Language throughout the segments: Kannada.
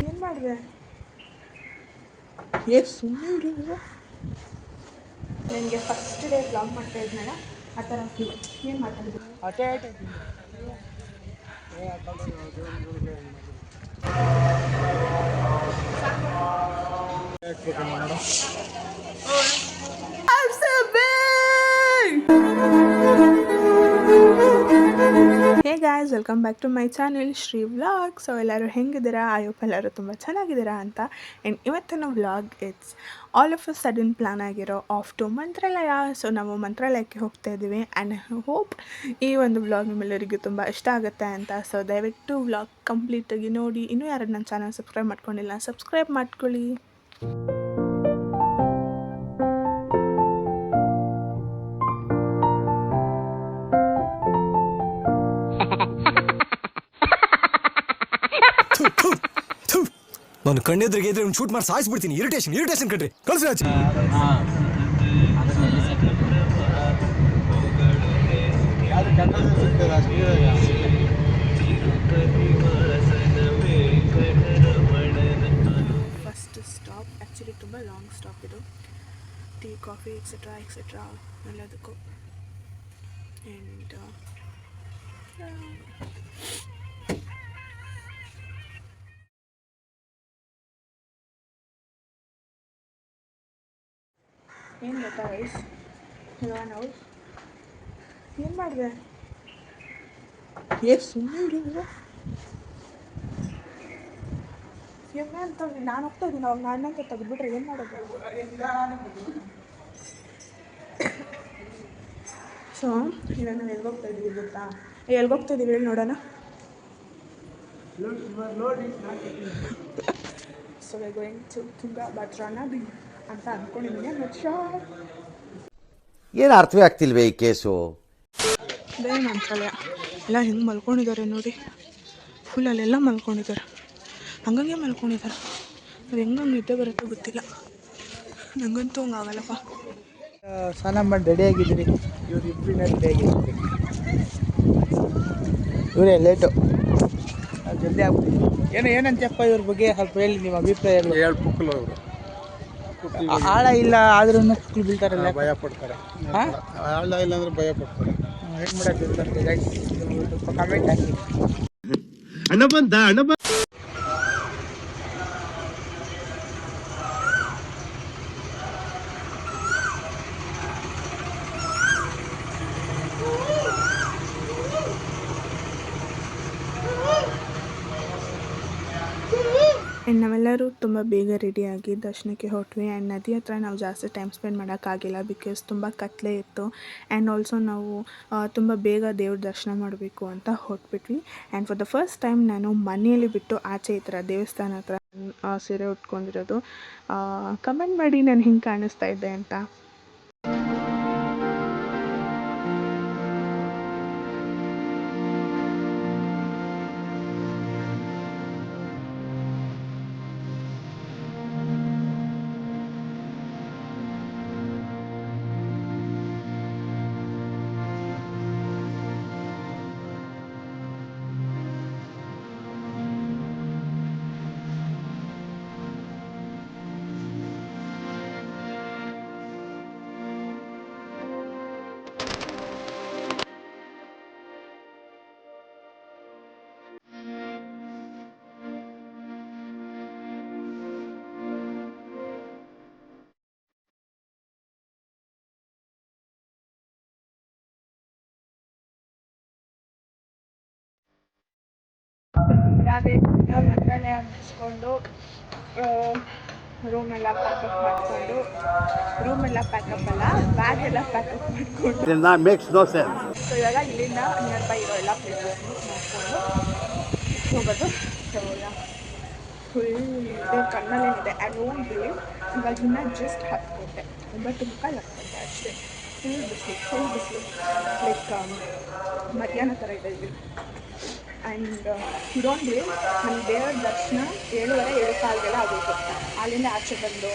ಏನು ಮಾಡಿದೆ? ಸುಮ್ಮನೆ ಇರು. ನನಗೆ ಫಸ್ಟ್ ಡೇ ಬ್ಲಾಗ್ ಮಾಡ್ತಾ ಇದ್ನಲ್ಲ ಆ ಥರ ಏನು ಮಾತಾಡಿದ್ರು hey guys, welcome back to my channel Shri vlog. So ಎಲ್ಲರೂ ಹೆಂಗಿದ್ದೀರಾ? ಐ ಹೋಪ್ ಎಲ್ಲರೂ ತುಂಬ ಚೆನ್ನಾಗಿದ್ದೀರಾ ಅಂತ. ಆ್ಯಂಡ್ ಇವತ್ತಿನ vlog it's all of a sudden plan ಆಗಿರೋ ಆಫ್ ಟು ಮಂತ್ರಾಲಯ. ಸೊ ನಾವು ಮಂತ್ರಾಲಯಕ್ಕೆ ಹೋಗ್ತಾ ಇದ್ದೀವಿ ಆ್ಯಂಡ್ ಐ ಹೋಪ್ ಈ ಒಂದು ವ್ಲಾಗ್ ನಿಮ್ಮೆಲ್ಲರಿಗೂ ತುಂಬ ಇಷ್ಟ ಆಗುತ್ತೆ ಅಂತ. ಸೊ ದಯವಿಟ್ಟು ವ್ಲಾಗ್ ಕಂಪ್ಲೀಟಾಗಿ ನೋಡಿ. ಇನ್ನೂ ಯಾರು ನನ್ನ ಚಾನಲ್ ಸಬ್ಸ್ಕ್ರೈಬ್ ಮಾಡ್ಕೊಂಡಿಲ್ಲ, ಸಬ್ಸ್ಕ್ರೈಬ್ ಮಾಡ್ಕೊಳ್ಳಿ. ನಾನು ಕಣ್ಣೆದ್ರಿಗೆ ಇದ್ರೆ ಒಂದು ಶೂಟ್ ಮಾಡಿ ಸಾಯಿಸ್ಬಿಡ್ತೀನಿ. ಇರಿಟೇಷನ್ ಕಣ್ರಿ. ಕಳ್ಸಿ ರಾಜ್. ಫಸ್ಟ್ ಸ್ಟಾಪ್ ಆ್ಯಕ್ಚುಲಿ ತುಂಬ ಲಾಂಗ್ ಸ್ಟಾಪ್ ಇದು. ಟೀ, ಕಾಫಿ ಎಕ್ಸೆಟ್ರಾ ಎಲ್ಲದಕ್ಕೂ. ಆ್ಯಂಡ್ ಏನು ಗೊತ್ತಾ ವೈಸ್, ನಾವು ಏನು ಮಾಡಿದೆ? ಸುಮ್ಮನೆ ಇರು. ಎಮ್ಮೆ ಅಂತ ನಾನು ಹೋಗ್ತಾ ಇದ್ದೀನಿ. ಅವಾಗ ನಾನಂಗೆ ತೆಗೆದ್ಬಿಟ್ರೆ ಏನು ಮಾಡೋದು? ಸೊ ಇವಾಗ ನಾವು ಎಲ್ಗೋಗ್ತಾ ಇದ್ದೀವಿ ಗೊತ್ತಾ? ಎಲ್ಗೋಗ್ತಾ ಇದ್ದೀವಿ ಹೇಳಿ ನೋಡೋಣ. So we are going to Tungabhadra ನದಿ ಅಂತ ಅಂದ್ಕೊಂಡಿದ್ದೀನಿ. ಏನು ಅರ್ಥವೇ ಆಗ್ತಿಲ್ವೇ ಈ ಕೇಸು? ಅದೇ ಮಂತ್ರಾಲಯ ಎಲ್ಲ ಹೆಂಗೆ ಮಲ್ಕೊಂಡಿದ್ದಾರೆ ನೋಡಿ. ಫುಲ್ ಅಲ್ಲೆಲ್ಲ ಮಲ್ಕೊಂಡಿದ್ದಾರೆ, ಹಂಗಂಗೆ ಮಲ್ಕೊಂಡಿದ್ದಾರೆ. ಅದು ಹೆಂಗೆ ನಿದ್ದೆ ಬರುತ್ತೋ ಗೊತ್ತಿಲ್ಲ. ನನಗಂತೂ ಹಂಗಾಗಲ್ಲಪ್ಪ. ಸ್ನಾನ ಮಾಡಿ ರೆಡಿಯಾಗಿದ್ದೀರಿ. ಇವ್ರು ಇಬ್ಬರಿನ ರೆಡಿಯಾಗಿದ್ದೀರಿ. ಇವರೇ ಲೇಟು, ಜಲ್ದಿ ಆಗ್ಬಿಟ್ಟು. ಏನಂತಪ್ಪ ಇವ್ರ ಬಗ್ಗೆ ಸ್ವಲ್ಪ ಹೇಳಿ ನಿಮ್ಮ ಅಭಿಪ್ರಾಯಗಳು. ಪುಕ್ಕಲು ಅವರು ಆಳ ಇಲ್ಲ ಆದ್ರೂ ಪುಕ್ಕಲು ಬೀಳ್ತಾರಲ್ಲ, ಭಯ ಪಡ್ತಾರೆ. ಆಳ ಇಲ್ಲ ಅಂದ್ರೆ ಭಯ ಪಡ್ತಾರೆ. ಏನು ಮಾಡೋದು ಸ್ವಲ್ಪ ಕಮೆಂಟ್ ಹಾಕಿ. ಅಣ್ಣ ಬಂದ ಆ್ಯಂಡ್ ನಾವೆಲ್ಲರೂ ತುಂಬ ಬೇಗ ರೆಡಿಯಾಗಿ ದರ್ಶನಕ್ಕೆ ಹೊರಟ್ವಿ. ಆ್ಯಂಡ್ ನದಿ ಹತ್ರ ನಾವು ಜಾಸ್ತಿ ಟೈಮ್ ಸ್ಪೆಂಡ್ ಮಾಡೋಕ್ಕಾಗಿಲ್ಲ, ಬಿಕಾಸ್ ತುಂಬ ಕತ್ಲೆ ಇತ್ತು. ಆ್ಯಂಡ್ ಆಲ್ಸೋ ನಾವು ತುಂಬ ಬೇಗ ದೇವ್ರ ದರ್ಶನ ಮಾಡಬೇಕು ಅಂತ ಹೊರಟ್ಬಿಟ್ವಿ. And for the first time ನಾನು ಮನೆಯಲ್ಲಿ ಬಿಟ್ಟು ಆಚೆ ಈ ಥರ ದೇವಸ್ಥಾನ ಹತ್ರ ಸೀರೆ ಉಟ್ಕೊಂಡಿರೋದು. ಕಮೆಂಟ್ ಮಾಡಿ ನಾನು ಹಿಂಗೆ ಕಾಣಿಸ್ತಾ ಇದ್ದೆ ಅಂತ. ಮಂತ್ರಾಲಯ ಮುಗಿಸ್ಕೊಂಡು ರೂಮೆಲ್ಲ ಪ್ಯಾಕಪ್ ಮಾಡಿಕೊಂಡು, ರೂಮೆಲ್ಲ ಪ್ಯಾಕಪ್ ಅಲ್ಲ, ಬ್ಯಾಗ್ ಎಲ್ಲ ಪ್ಯಾಕಪ್ ಮಾಡಿಕೊಂಡು ಸೊ ಇವಾಗ ಇಲ್ಲಿಂದ ನಿಯರ್ ಬೈ ಇರೋ ಎಲ್ಲ ಪ್ಲೇಸಸ್ ನೋಡ್ಕೊಂಡು ಹೋಗೋದು. ಸೊ ಫುಲ್ ಇದೆ ಕಣ್ಣಲ್ಲೇನಿದೆ. ಆ್ಯಂಡ್ ಓನ್ ಬಿಲೀವ್ ಇವಾಗ ಇನ್ನೂ ಜಸ್ಟ್ 10 ಗಂಟೆ, 9:45 ಗಂಟೆ ಅಷ್ಟೇ. ಫುಲ್ ಬಿಸಿಲು ಲೈಕ್ ಮಧ್ಯಾಹ್ನ ಥರ ಇದೆ ಇಲ್ಲಿ. ಆ್ಯಂಡ್ ಡೋಂಟ್ ಬಿಲೀವ್, ನಮ್ಮ ದೇವರ ದರ್ಶನ 7:30, 7:15 ಆಗೋಯ್ತು. ಅಲ್ಲಿಂದ ಆಚೆ ಬಂದು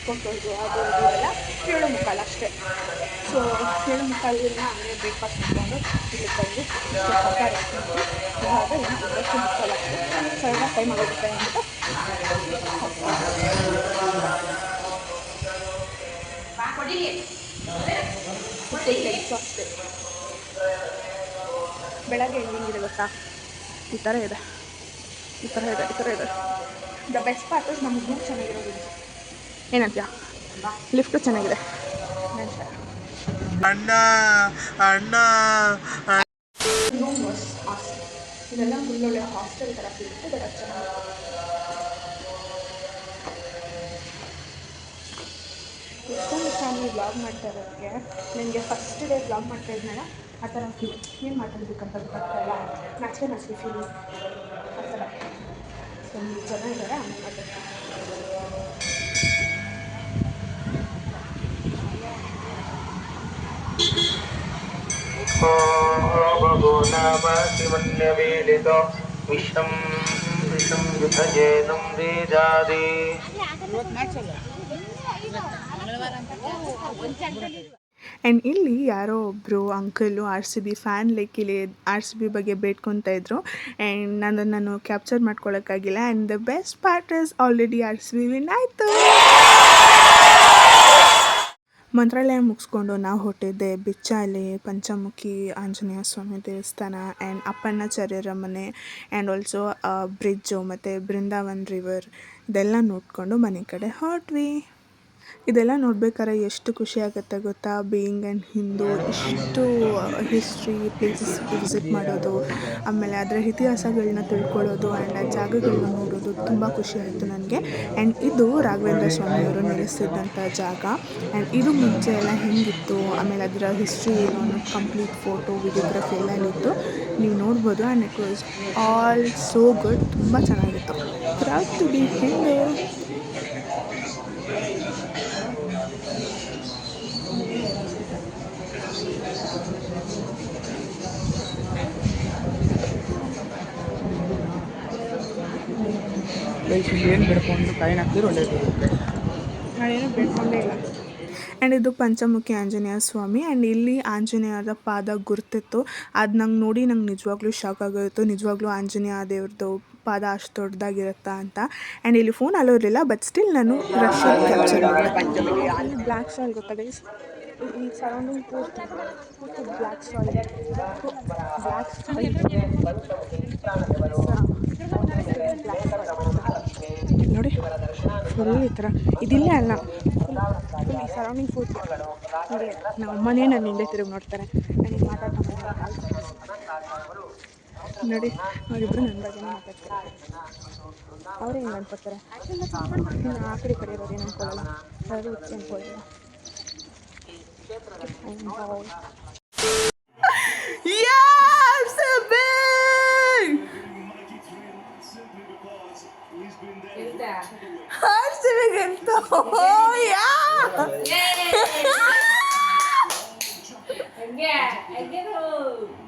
ಕೊಟ್ಟೋದು ಅದು ಇದು ಎಲ್ಲ 7:45 ಅಷ್ಟೇ. ಸೊ 7:45 ಹಂಗೆ ಬ್ರೇಕ್ಫಾಸ್ಟ್ ಮಾಡ್ಕೊಂಡು ಇಲ್ಲಿ ಬಂದು ಇವಾಗ ಇನ್ನು 9:45 ಅಷ್ಟೇ. ಸೊ ಎಲ್ಲ ಟೈಮ್ ಆಗೋಗುತ್ತೆ ಅಂದ್ಬಿಟ್ಟು ಅಷ್ಟೇ. ಬೆಳಗ್ಗೆ ಹೆಂಗಿದೆ ಗೊತ್ತಾ, ಈ ಥರ ಇದೆ. ದ ಬೆಸ್ಟ್ ಪಾರ್ಟ್ ಇಸ್ ನಮ್ಗೆ ರೂಮ್ ಚೆನ್ನಾಗಿರೋದು. ಏನಂತೀಯ? ಲಿಫ್ಟು ಚೆನ್ನಾಗಿದೆ. ಅಣ್ಣ ರೂಮ್ ವಾಸ್ ಆಸಮ್. ಇದೆಲ್ಲ ಒಳ್ಳೊಳ್ಳೆ ಹಾಸ್ಟೆಲ್ ಥರ ಸಿಗುತ್ತೆ, ಬಟ್ ಅದು ಚೆನ್ನಾಗಿದೆ. ಎಷ್ಟೊಂದು ಫ್ಯಾಮಿಲಿ ಬ್ಲಾಗ್ ಮಾಡ್ತಾ ಇರೋದಕ್ಕೆ ನನಗೆ ಫಸ್ಟ್ ಡೇ ಬ್ಲಾಗ್ ಮಾಡ್ತಾ ಇದ್ನಲ್ಲ ಆ ಥರ ಫೀಲ್. ಏನು ಮಾತಾಡಬೇಕಂತ ಗೊತ್ತಾಗ್ತಾಯಿಲ್ಲ, ನಾಚಿಕೆ ಫೀಲ್ ಆ ಥರ. ಸೊ ಜನ ಇದ್ದಾರೆ, ಆಮೇಲೆ ಮಾತಾಡ್ತೀನಿ. ನಾಮ ಶಿವನ್ಯವೇಲಿತ ವಿಷಂ ವಿಷಂ ವಿಭಜೇನಂ ವೇದಾದಿ. ಆ್ಯಂಡ್ ಇಲ್ಲಿ ಯಾರೋ ಒಬ್ಬರು ಅಂಕಲು RCB ಫ್ಯಾನ್, ಲೈಕ್ ಇಲ್ಲಿ RCB ಬಗ್ಗೆ ಬೇಡ್ಕೊತಾ ಇದ್ರು. ಆ್ಯಂಡ್ ನಾನು ಕ್ಯಾಪ್ಚರ್ ಮಾಡ್ಕೊಳಕ್ಕಾಗಿಲ್ಲ. And the best part is already RCB win ಆಯಿತು. ಮಂತ್ರಾಲಯ ಮುಗಿಸ್ಕೊಂಡು ನಾವು ಹೊರಟಿದ್ದೆ ಬಿಚ್ಚಾಲೆ, ಪಂಚಮುಖಿ ಆಂಜನೇಯ ಸ್ವಾಮಿ ದೇವಸ್ಥಾನ ಆ್ಯಂಡ್ ಅಪ್ಪಣ್ಣಾಚಾರ್ಯರ ಮನೆ ಆ್ಯಂಡ್ ಆಲ್ಸೋ ಬ್ರಿಡ್ಜು ಮತ್ತು ಬೃಂದಾವನ್ ರಿವರ್ ಇದೆಲ್ಲ ನೋಡಿಕೊಂಡು ಮನೆ ಕಡೆ ಹೊರಟ್ವಿ. ಇದೆಲ್ಲ ನೋಡ್ಬೇಕಾದ್ರೆ ಎಷ್ಟು ಖುಷಿ ಆಗುತ್ತೆ ಗೊತ್ತಾ, ಬೀಯಿಂಗ್ ಆ್ಯಂಡ್ ಹಿಂದೂ ಇಷ್ಟು ಹಿಸ್ಟ್ರಿ ಪ್ಲೇಸಸ್ ವಿಸಿಟ್ ಮಾಡೋದು, ಆಮೇಲೆ ಅದರ ಇತಿಹಾಸಗಳನ್ನ ತಿಳ್ಕೊಳ್ಳೋದು ಆ್ಯಂಡ್ ಆ ಜಾಗಗಳನ್ನ ನೋಡೋದು ತುಂಬ ಖುಷಿ ಆಯಿತು ನನಗೆ. ಆ್ಯಂಡ್ ಇದು ರಾಘವೇಂದ್ರ ಸ್ವಾಮಿಯವರು ನೆಲೆಸಿದ್ದಂಥ ಜಾಗ. ಆ್ಯಂಡ್ ಇದು ಮುಂಚೆ ಎಲ್ಲ ಹೆಂಗಿತ್ತು, ಆಮೇಲೆ ಅದರ ಹಿಸ್ಟ್ರಿ ಏನು ಅನ್ನೋದು ಕಂಪ್ಲೀಟ್ ಫೋಟೋ ವಿಡಿಯೋಗ್ರಫಿ ಎಲ್ಲ ಇತ್ತು, ನೀವು ನೋಡ್ಬೋದು. And it was all so good, ತುಂಬ ಚೆನ್ನಾಗಿತ್ತು. Proud to be Hindu. ಏನು ಬಿಡ್ಕೊಂಡು ಕಾಯಿನ ಹಾಕಿದ್ರೆ ಒಳ್ಳೇದು. ನಾನೇನು ಬೇಡ್ಕೊಂಡೇ ಇಲ್ಲ. ಆ್ಯಂಡ್ ಇದು ಪಂಚಮುಖಿ ಆಂಜನೇಯ ಸ್ವಾಮಿ. ಆ್ಯಂಡ್ ಇಲ್ಲಿ ಆಂಜನೇಯರ ಪಾದ ಗುರ್ತಿತ್ತು. ಅದು ನೋಡಿ ನಂಗೆ ನಿಜವಾಗ್ಲೂ ಶಾಕ್ ಆಗೋಯಿತು. ನಿಜವಾಗ್ಲೂ ಆಂಜನೇಯ ದೇವ್ರದ್ದು ಪಾದ ಅಷ್ಟು ದೊಡ್ಡದಾಗಿರುತ್ತಾ ಅಂತ. ಆ್ಯಂಡ್ ಇಲ್ಲಿ ಫೋನ್ ಅಲೋ ಇರಲಿಲ್ಲ, ಬಟ್ ಸ್ಟಿಲ್ ನಾನು ರಶಲ್ಲಿ ಕ್ಯಾಪ್ಚರ್ ಮಾಡಿದೆ. ಬ್ಲ್ಯಾಕ್ ಸಾಯಿಲ್ ಗೊತ್ತಾ ಗೈಸ್, ಈ ಸರೌಂಡಿಂಗ್ ಪೂರ್ತಿ ಬ್ಲ್ಯಾಕ್ ಸಾಯಿಲ್. ನೋಡಿ ಫುಲ್ ಈ ಥರ ಇದಿಲ್ಲೇ ಅಲ್ಲ, ಫುಲ್ ಈ ಸರೌಂಡಿಂಗ್ ಪೂರ್ತಿ ನೋಡಿ. ನಮ್ಮ ಅಮ್ಮನೇ ನನ್ನ ಹಿಂದೆ ತಿರುಗಿ ನೋಡ್ತಾರೆ, ನನಗೆ ಮಾತಾಡ್ಕೊಂಡು ನೋಡಿ. ಅವರಿಬ್ಬರು ನನ್ನ ಬಗ್ಗೆನೇ ಮಾತಾಡ್ತಾರೆ. ಅವರೇ ಹಿಂಗೆ ಅನ್ಕೋತಾರೆ, ಇನ್ನು ಆ ಕಡೆ ಇರೋರು ಏನು ಅನ್ಕೊಳ್ಳಲ್ಲ, ಅವರು ಹುಚ್ಚಿ ಅನ್ಕೊಳ್ಳಲ್ಲ. Yeah, I get home.